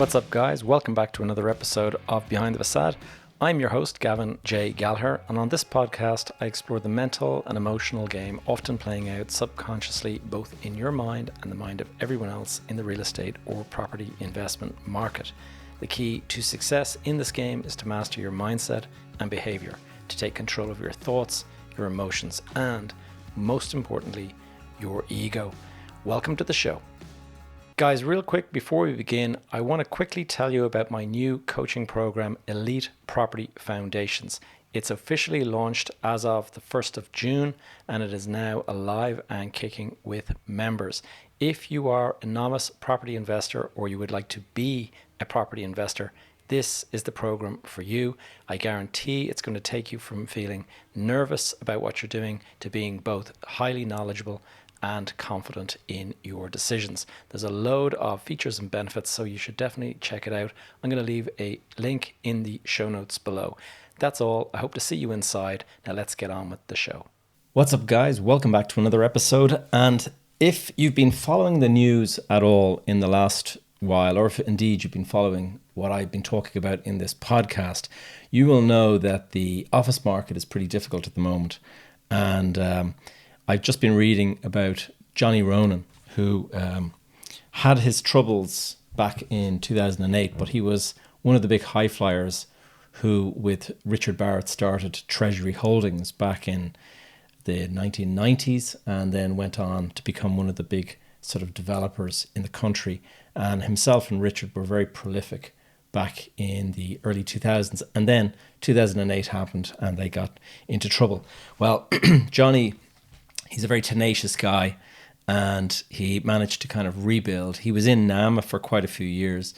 What's up, guys? Welcome back to another episode of Behind the Facade. I'm your host, Gavin J. Gallagher, and on this podcast, I explore the mental and emotional game often playing out subconsciously both in your mind and the mind of everyone else in the real estate or property investment market. The key to success in this game is to master your mindset and behavior, to take control of your thoughts, your emotions, and, most importantly, your ego. Welcome to the show. Guys, real quick before we begin, I want to quickly tell you about my new coaching program, Elite Property Foundations. It's officially launched as of the 1st of June, and it is now alive and kicking with members. If you are a novice property investor or you would like to be a property investor, this is the program for you. I guarantee it's going to take you from feeling nervous about what you're doing to being both highly knowledgeable and confident in your decisions. There's a load of features and benefits, so you should definitely check it out. I'm going to leave a link in the show notes below. That's all. I hope to see you inside. Now let's get on with the show. What's up, guys? Welcome back to another episode. And if you've been following the news at all in the last while, or if indeed you've been following what I've been talking about in this podcast, you will know that the office market is pretty difficult at the moment. And I've just been reading about Johnny Ronan, who had his troubles back in 2008, but he was one of the big high flyers who, with Richard Barrett, started Treasury Holdings back in the 1990s and then went on to become one of the big sort of developers in the country. And himself and Richard were very prolific back in the early 2000s. And then 2008 happened and they got into trouble. Well, Johnny, he's a very tenacious guy, and he managed to kind of rebuild. He was in NAMA for quite a few years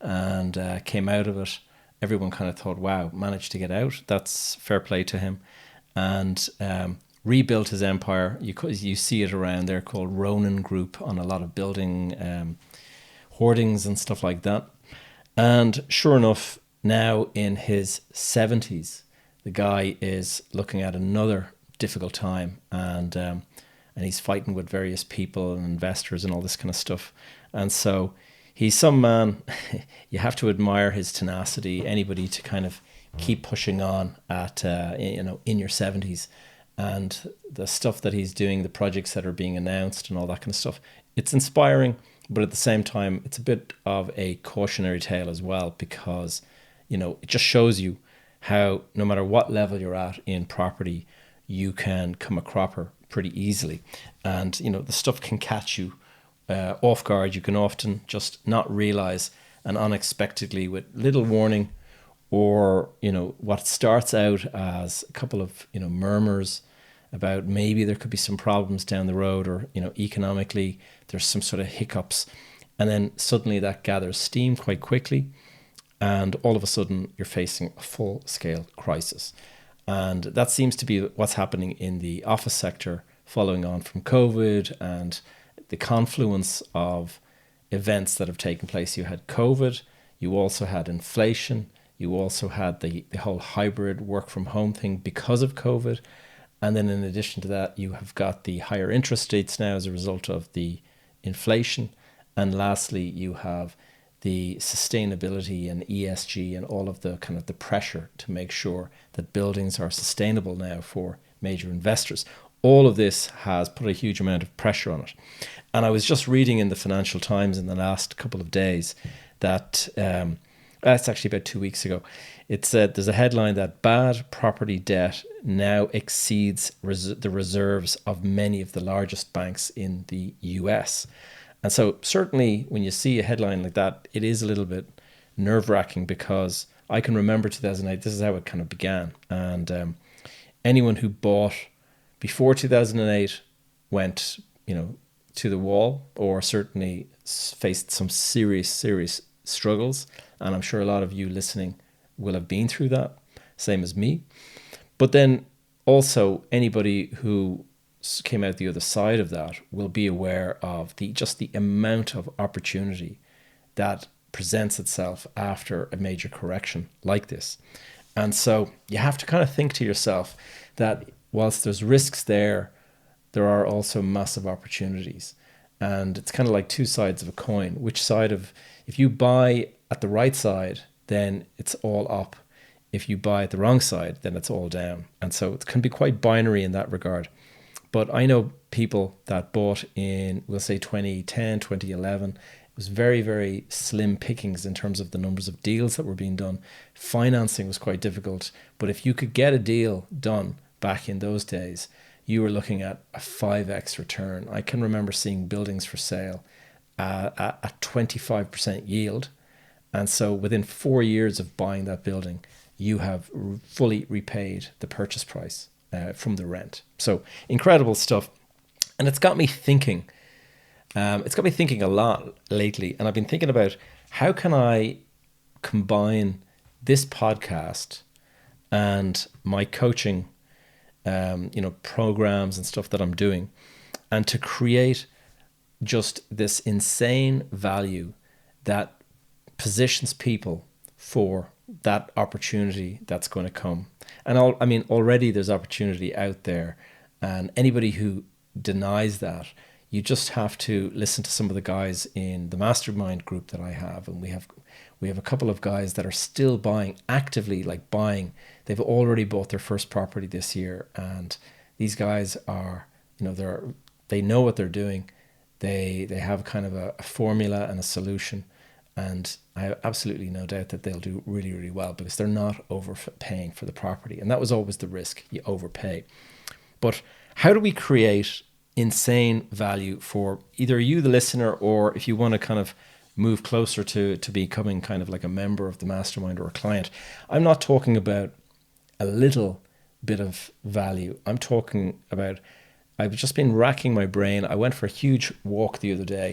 and came out of it. Everyone kind of thought, wow, managed to get out. That's fair play to him. And rebuilt his empire. You see it around there, called Ronan Group, on a lot of building hoardings and stuff like that. And sure enough, now in his 70s, the guy is looking at another difficult time, and he's fighting with various people and investors and all this kind of stuff. And so he's some man. You have to admire his tenacity. Anybody to kind of keep pushing on at in your 70s, and the stuff that he's doing, the projects that are being announced and all that kind of stuff. It's inspiring, but at the same time, it's a bit of a cautionary tale as well, because it just shows you how no matter what level you're at in property, you can come a cropper pretty easily. And, the stuff can catch you off guard. You can often just not realize, and unexpectedly with little warning, or, what starts out as a couple of, murmurs about maybe there could be some problems down the road, or, economically there's some sort of hiccups. And then suddenly that gathers steam quite quickly. And all of a sudden you're facing a full scale crisis. And that seems to be what's happening in the office sector following on from COVID and the confluence of events that have taken place. You had COVID, you also had inflation, you also had the whole hybrid work from home thing because of COVID. And then in addition to that, you have got the higher interest rates now as a result of the inflation. And lastly, you have the sustainability and ESG and all of the kind of the pressure to make sure that buildings are sustainable now for major investors. All of this has put a huge amount of pressure on it. And I was just reading in the Financial Times in the last couple of days that, that's actually about 2 weeks ago, it said there's a headline that bad property debt now exceeds the reserves of many of the largest banks in the US. And so certainly when you see a headline like that, it is a little bit nerve-wracking, because I can remember 2008, this is how it kind of began. And anyone who bought before 2008 went, to the wall, or certainly faced some serious struggles. And I'm sure a lot of you listening will have been through that, same as me. But then also anybody who came out the other side of that will be aware of the amount of opportunity that presents itself after a major correction like this. And so you have to kind of think to yourself that whilst there's risks there are also massive opportunities. And it's kind of like two sides of a coin. Which side of, if you buy at the right side, then it's all up. If you buy at the wrong side, then it's all down. And so it can be quite binary in that regard. But I know people that bought in, we'll say 2010, 2011. It was very, very slim pickings in terms of the numbers of deals that were being done. Financing was quite difficult. But if you could get a deal done back in those days, you were looking at a 5x return. I can remember seeing buildings for sale at a 25% yield. And so within 4 years of buying that building, you have fully repaid the purchase price from the rent. So incredible stuff. And it's got me thinking. It's got me thinking a lot lately. And I've been thinking about how can I combine this podcast and my coaching, programs and stuff that I'm doing, and to create just this insane value that positions people for that opportunity that's going to come. And already there's opportunity out there, and anybody who denies that, you just have to listen to some of the guys in the mastermind group that I have. And we have a couple of guys that are still actively buying. They've already bought their first property this year, and these guys are, they know what they're doing. They have kind of a formula and a solution. And I have absolutely no doubt that they'll do really, really well because they're not overpaying for the property. And that was always the risk, you overpay. But how do we create insane value for either you, the listener, or if you want to kind of move closer to becoming kind of like a member of the mastermind or a client? I'm not talking about a little bit of value. I'm talking about, I've just been racking my brain. I went for a huge walk the other day,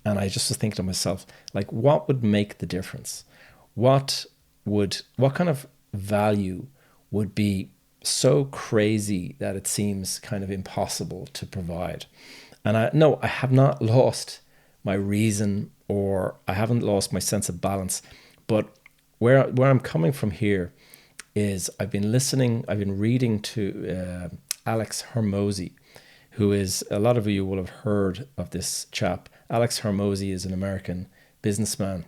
and I just was thinking to myself, what would make the difference? What kind of value would be so crazy that it seems kind of impossible to provide? And I have not lost my reason, or I haven't lost my sense of balance. But where I'm coming from here is I've been reading to Alex Hormozi, who is, a lot of you will have heard of this chap. Alex Hormozi is an American businessman.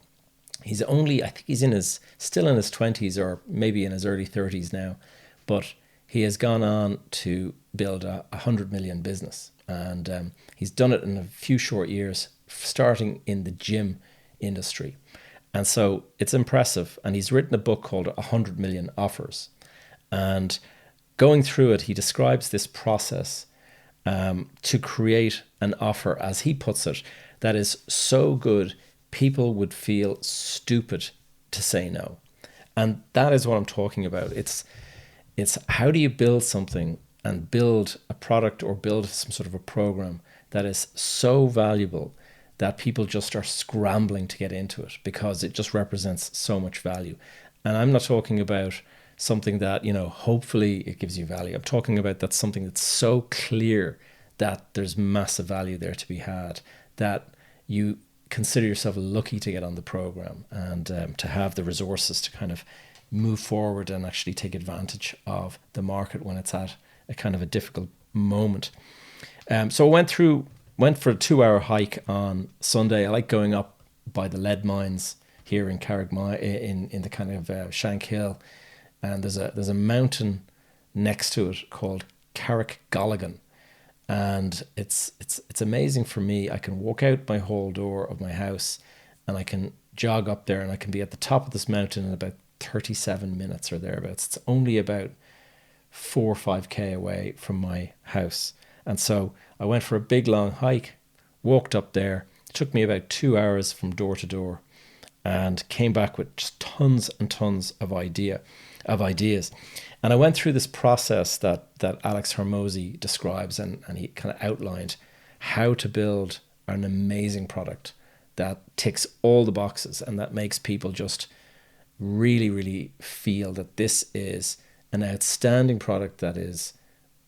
I think he's still in his 20s or maybe in his early 30s now, but he has gone on to build a 100 million business. And he's done it in a few short years, starting in the gym industry. And so it's impressive. And he's written a book called 100 Million Offers. And going through it, he describes this process to create an offer, as he puts it, that is so good people would feel stupid to say no. And that is what I'm talking about. It's how do you build something and build a product or build some sort of a program that is so valuable that people just are scrambling to get into it because it just represents so much value. And I'm not talking about something that, hopefully it gives you value. I'm talking about that's something that's so clear that there's massive value there to be had, that you consider yourself lucky to get on the program and to have the resources to kind of move forward and actually take advantage of the market when it's at a kind of a difficult moment. So I went for a 2-hour hike on Sunday. I like going up by the lead mines here in Carrickmine, in the kind of Shankill, and there's a mountain next to it called Carrickgolligan, and it's amazing for me. I can walk out my hall door of my house, and I can jog up there, and I can be at the top of this mountain in about 37 minutes or thereabouts. It's only about 4 or 5k away from my house. And so I went for a big long hike, walked up there. It took me about 2 hours from door to door, and came back with just tons and tons of ideas. And I went through this process that Alex Hormozi describes, and he kind of outlined how to build an amazing product that ticks all the boxes and that makes people just really, really feel that this is an outstanding product that is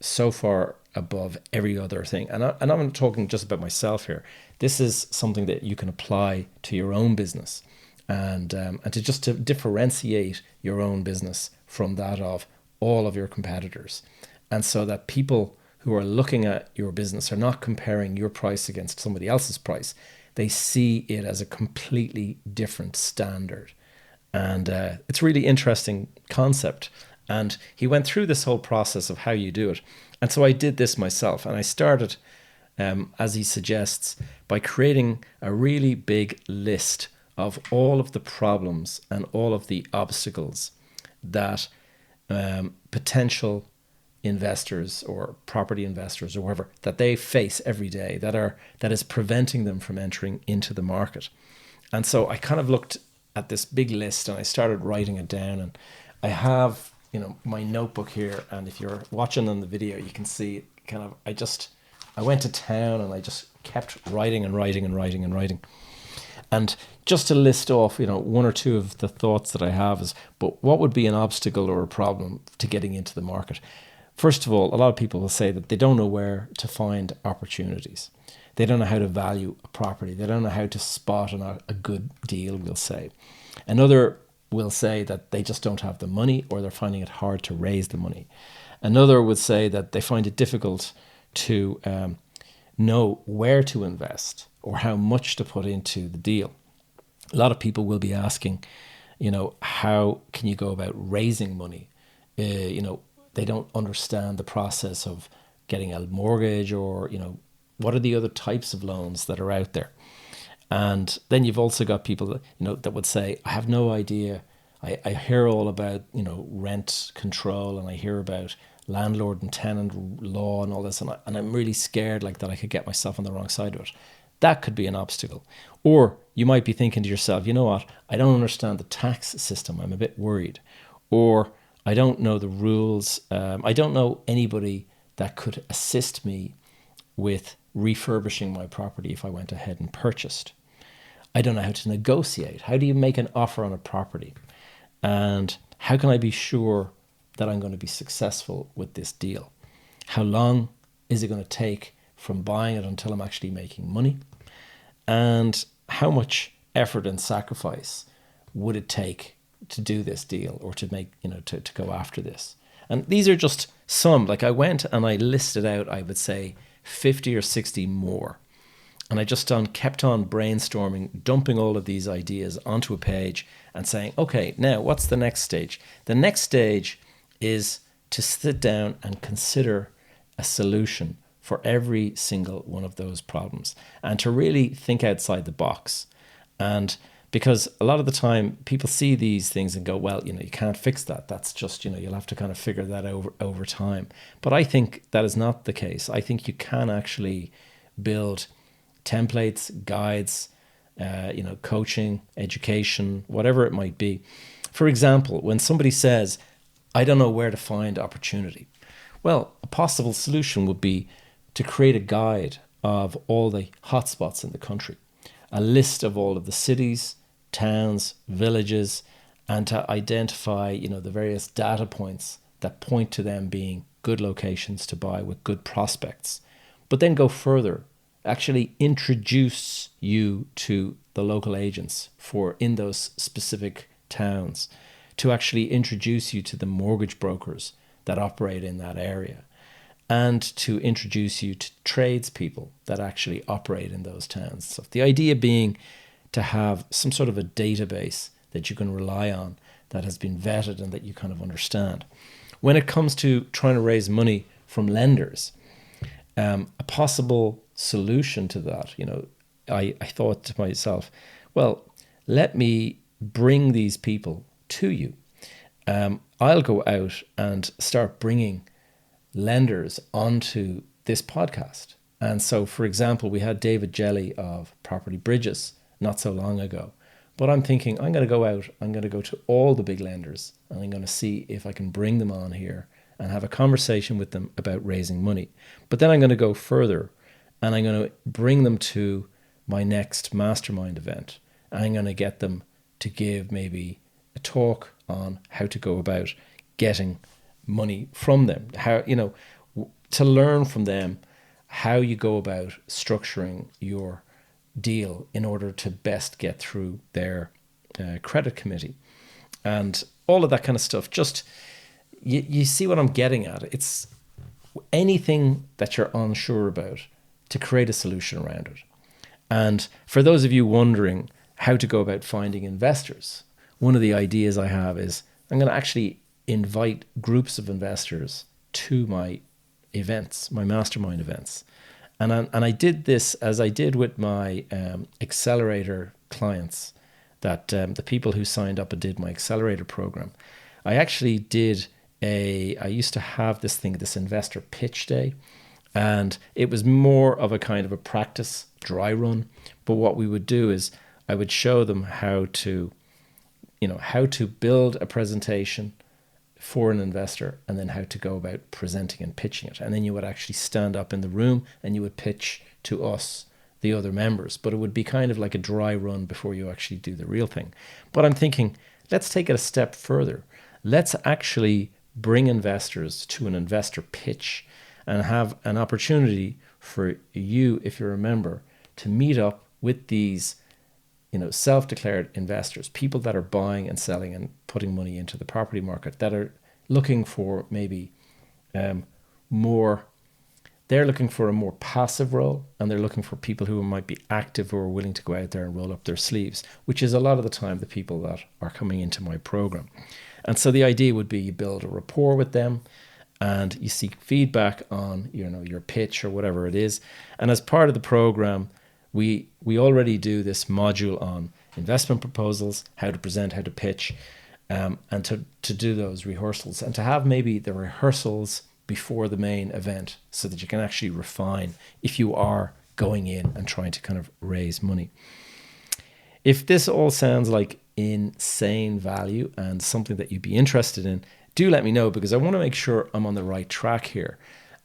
so far above every other thing. And I'm not talking just about myself here. This is something that you can apply to your own business, and to differentiate your own business from that of all of your competitors. And so that people who are looking at your business are not comparing your price against somebody else's price. they see it as a completely different standard. And it's a really interesting concept. And he went through this whole process of how you do it. And so I did this myself. And I started, as he suggests, by creating a really big list of all of the problems and all of the obstacles that potential investors or property investors or whatever that they face every day that is preventing them from entering into the market. And so I kind of looked at this big list and I started writing it down, and I have, my notebook here, and if you're watching on the video you can see kind of I went to town and I just kept writing and writing and writing and writing. And just to list off, one or two of the thoughts that I have is, but what would be an obstacle or a problem to getting into the market? First of all, a lot of people will say that they don't know where to find opportunities. They don't know how to value a property. They don't know how to spot a good deal, we'll say. Another will say that they just don't have the money, or they're finding it hard to raise the money. Another would say that they find it difficult to know where to invest or how much to put into the deal. A lot of people will be asking, how can you go about raising money? They don't understand the process of getting a mortgage, or, what are the other types of loans that are out there? And then you've also got people, that would say, I have no idea. I hear all about, rent control, and I hear about landlord and tenant law and all this, and I'm really scared like that I could get myself on the wrong side of it. That could be an obstacle. Or you might be thinking to yourself, you know what, I don't understand the tax system, I'm a bit worried. Or I don't know the rules, I don't know anybody that could assist me with refurbishing my property if I went ahead and purchased. I don't know how to negotiate. How do you make an offer on a property? And how can I be sure that I'm going to be successful with this deal? How long is it going to take from buying it until I'm actually making money? And how much effort and sacrifice would it take to do this deal, or to make, to go after this? And these are just some. Like, I went and I listed out, I would say, 50 or 60 more. And I just kept on brainstorming, dumping all of these ideas onto a page and saying, okay, now what's the next stage? The next stage is to sit down and consider a solution for every single one of those problems, and to really think outside the box. And because a lot of the time people see these things and go, well, you can't fix that. That's just, you'll have to kind of figure that over time. But I think that is not the case. I think you can actually build templates, guides, coaching, education, whatever it might be. For example, when somebody says, I don't know where to find opportunity. Well, a possible solution would be to create a guide of all the hotspots in the country, a list of all of the cities, towns, villages, and to identify, the various data points that point to them being good locations to buy with good prospects. But then go further, actually introduce you to the local agents in those specific towns, to actually introduce you to the mortgage brokers that operate in that area, and to introduce you to tradespeople that actually operate in those towns. So the idea being to have some sort of a database that you can rely on, that has been vetted and that you kind of understand. When it comes to trying to raise money from lenders, a possible solution to that, I thought to myself, well, let me bring these people to you. I'll go out and start bringing lenders onto this podcast. And so, for example, we had David Jelly of Property Bridges not so long ago. But I'm thinking, I'm going to go out, I'm going to go to all the big lenders, and I'm going to see if I can bring them on here and have a conversation with them about raising money. But then I'm going to go further, and I'm going to bring them to my next mastermind event. I'm going to get them to give maybe a talk on how to go about getting money from them, how, to learn from them how you go about structuring your deal in order to best get through their credit committee and all of that kind of stuff. Just you see what I'm getting at. It's anything that you're unsure about, to create a solution around it. And for those of you wondering how to go about finding investors, one of the ideas I have is I'm going to actually invite groups of investors to my events, my mastermind events. And I did this as I did with my accelerator clients, that the people who signed up and did my accelerator program. I actually did I used to have this thing, this investor pitch day, and it was more of a kind of a practice dry run. But what we would do is I would show them how to build a presentation for an investor, and then how to go about presenting and pitching it. And then you would actually stand up in the room and you would pitch to us, the other members. But it would be kind of like a dry run before you actually do the real thing. But I'm thinking, let's take it a step further. Let's actually bring investors to an investor pitch and have an opportunity for you, if you're a member, to meet up with these self-declared investors, people that are buying and selling and putting money into the property market, that are looking for maybe they're looking for a more passive role, and they're looking for people who might be active, who are willing to go out there and roll up their sleeves, which is a lot of the time the people that are coming into my program. And so the idea would be you build a rapport with them, and you seek feedback on your pitch or whatever it is. And as part of the program, we already do this module on investment proposals, how to present, how to pitch, and to do those rehearsals, and to have maybe the rehearsals before the main event, so that you can actually refine if you are going in and trying to kind of raise money. If this all sounds like insane value and something that you'd be interested in, do let me know, because I want to make sure I'm on the right track here.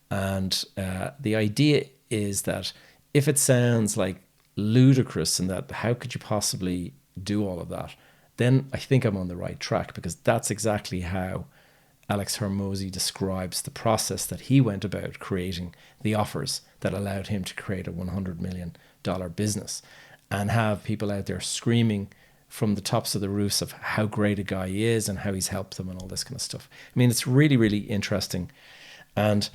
And the idea is that if it sounds like ludicrous and that how could you possibly do all of that, then I think I'm on the right track, because that's exactly how Alex Hormozi describes the process that he went about creating the offers that allowed him to create a $100 million business and have people out there screaming from the tops of the roofs of how great a guy he is and how he's helped them and all this kind of stuff. I mean, it's really, really interesting. And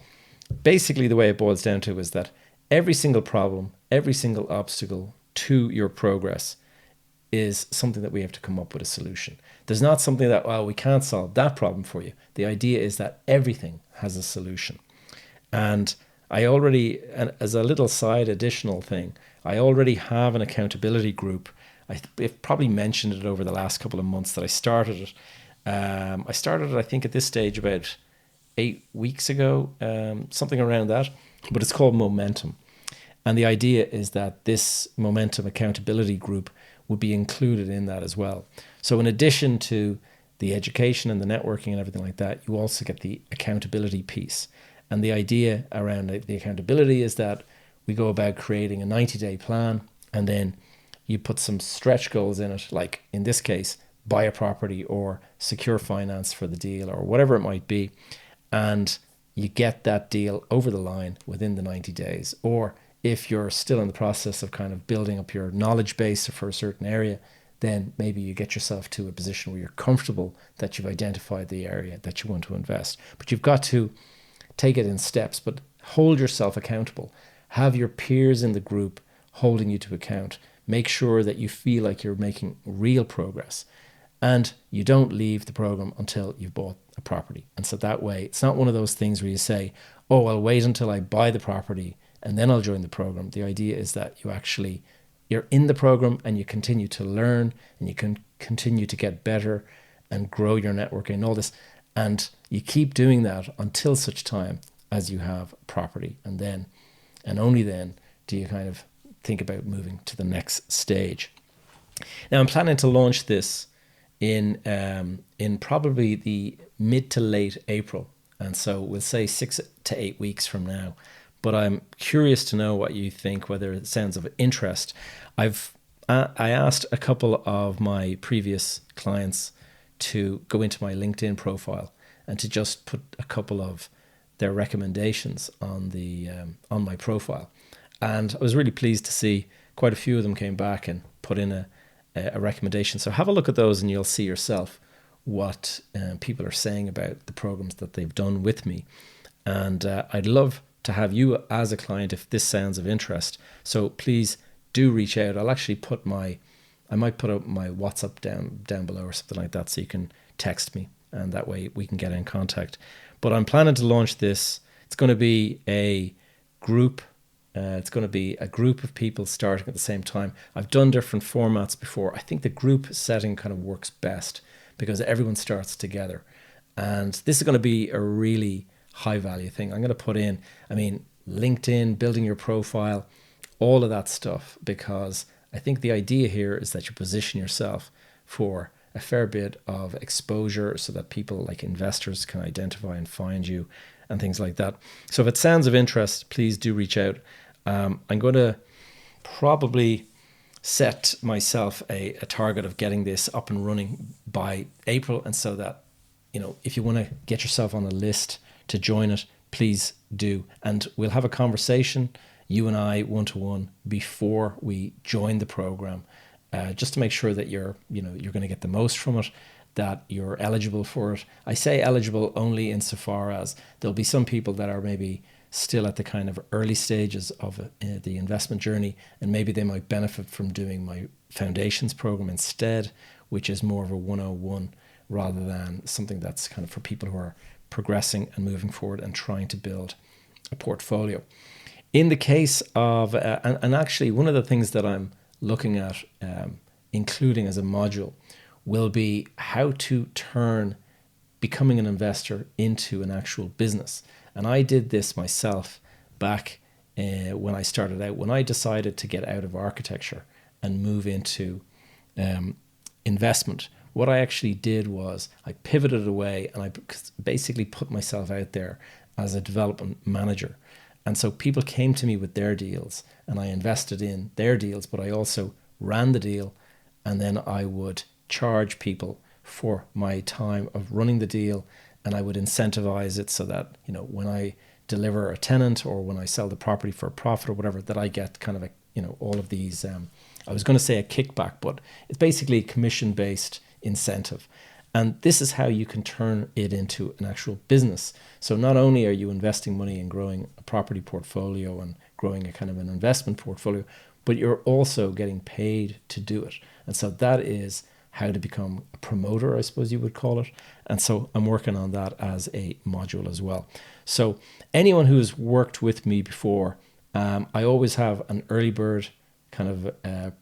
basically the way it boils down to is that every single problem, every single obstacle to your progress is something that we have to come up with a solution. There's not something that, well, we can't solve that problem for you. The idea is that everything has a solution. And I already, and as a little side additional thing, I already have an accountability group. I've probably mentioned it over the last couple of months that I started it. I started it, I think, at this stage about 8 weeks ago, something around that. But it's called Momentum. And the idea is that this Momentum accountability group would be included in that as well. So in addition to the education and the networking and everything like that, you also get the accountability piece. And the idea around the accountability is that we go about creating a 90-day plan, and then you put some stretch goals in it, like in this case, buy a property or secure finance for the deal or whatever it might be. And you get that deal over the line within the 90 days. Or if you're still in the process of kind of building up your knowledge base for a certain area, then maybe you get yourself to a position where you're comfortable that you've identified the area that you want to invest. But you've got to take it in steps, but hold yourself accountable. Have your peers in the group holding you to account. Make sure that you feel like you're making real progress. And you don't leave the program until you've bought a property. And so that way, it's not one of those things where you say, oh, I'll wait until I buy the property and then I'll join the program. The idea is that you're in the program and you continue to learn and you can continue to get better and grow your networking and all this. And you keep doing that until such time as you have property. And then, and only then, do you kind of think about moving to the next stage. Now, I'm planning to launch this in probably the mid to late April. And so we'll say 6 to 8 weeks from now. But I'm curious to know what you think, whether it sounds of interest. I asked a couple of my previous clients to go into my LinkedIn profile and to just put a couple of their recommendations on my profile. And I was really pleased to see quite a few of them came back and put in a recommendation. So have a look at those and you'll see yourself what people are saying about the programs that they've done with me. And I'd love to have you as a client if this sounds of interest. So please do reach out. I'll actually I might put up my WhatsApp down below or something like that, so you can text me, and that way we can get in contact. But I'm planning to launch this. It's going to be a group. It's going to be a group of people starting at the same time. I've done different formats before. I think the group setting kind of works best because everyone starts together. And this is going to be a really high value thing. I'm going to put in, LinkedIn, building your profile, all of that stuff, because I think the idea here is that you position yourself for a fair bit of exposure so that people like investors can identify and find you and things like that. So if it sounds of interest, please do reach out. I'm going to probably set myself a target of getting this up and running by April. And so that, if you want to get yourself on a list to join it, please do. And we'll have a conversation, you and I, one-to-one, before we join the program, just to make sure that you're going to get the most from it, that you're eligible for it. I say eligible only insofar as there'll be some people that are maybe still at the kind of early stages of the investment journey, and maybe they might benefit from doing my foundations program instead, which is more of a 101 rather than something that's kind of for people who are progressing and moving forward and trying to build a portfolio. In the case of, and actually one of the things that I'm looking at including as a module will be how to turn becoming an investor into an actual business. And I did this myself back when I started out, when I decided to get out of architecture and move into investment. What I actually did was I pivoted away and I basically put myself out there as a development manager. And so people came to me with their deals and I invested in their deals, but I also ran the deal, and then I would charge people for my time of running the deal, and I would incentivize it so that, when I deliver a tenant or when I sell the property for a profit or whatever, that I get kind of all of these, I was going to say a kickback, but it's basically commission-based incentive. And this is how you can turn it into an actual business. So not only are you investing money in growing a property portfolio and growing a kind of an investment portfolio, but you're also getting paid to do it. And so that is how to become a promoter, I suppose you would call it. And so I'm working on that as a module as well. So anyone who's worked with me before, I always have an early bird kind of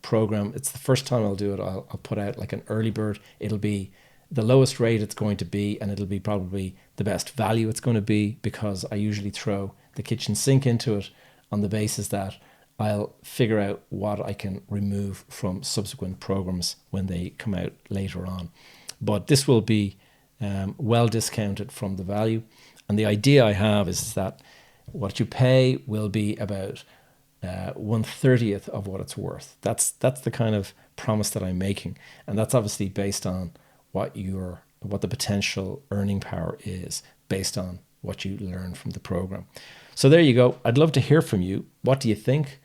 program. It's the first time I'll do it. I'll put out like an early bird. It'll be the lowest rate it's going to be, and it'll be probably the best value it's going to be, because I usually throw the kitchen sink into it on the basis that I'll figure out what I can remove from subsequent programs when they come out later on. But this will be well discounted from the value. And the idea I have is that what you pay will be about 1/30th of what it's worth. That's the kind of promise that I'm making. And that's obviously based on what the potential earning power is based on what you learn from the program. So there you go. I'd love to hear from you. What do you think?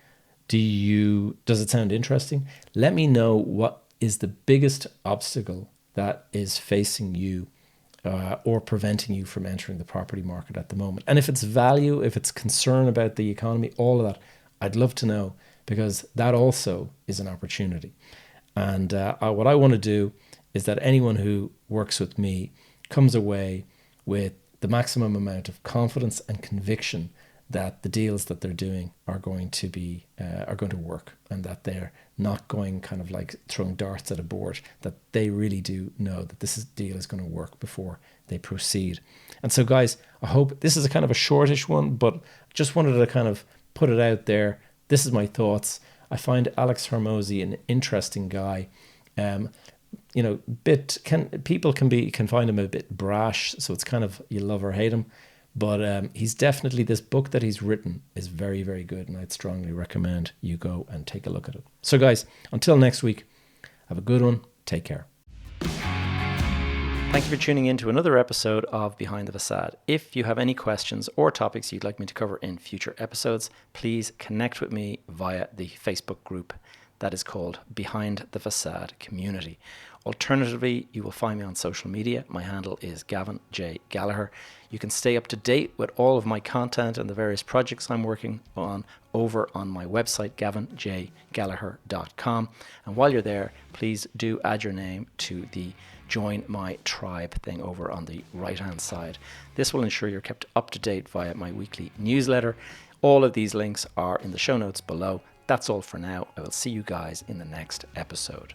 Does it sound interesting? Let me know what is the biggest obstacle that is facing you or preventing you from entering the property market at the moment. And if it's value, if it's concern about the economy, all of that, I'd love to know, because that also is an opportunity. And what I want to do is that anyone who works with me comes away with the maximum amount of confidence and conviction that the deals that they're doing are going to work, and that they're not going kind of like throwing darts at a board, that they really do know that this deal is going to work before they proceed. And so guys, I hope this is a kind of a shortish one, but just wanted to kind of put it out there. This is my thoughts. I find Alex Hormozi an interesting guy. People can find him a bit brash, so it's kind of you love or hate him. But he's definitely, this book that he's written is very, very good, and I'd strongly recommend you go and take a look at it. So guys, until next week, have a good one. Take care. Thank you for tuning in to another episode of Behind the Facade. If you have any questions or topics you'd like me to cover in future episodes, please connect with me via the Facebook group that is called Behind the Facade Community. Alternatively, you will find me on social media. My handle is Gavin J. Gallagher. You can stay up to date with all of my content and the various projects I'm working on over on my website, gavinjgallagher.com. And while you're there, please do add your name to the Join My Tribe thing over on the right-hand side. This will ensure you're kept up to date via my weekly newsletter. All of these links are in the show notes below. That's all for now. I will see you guys in the next episode.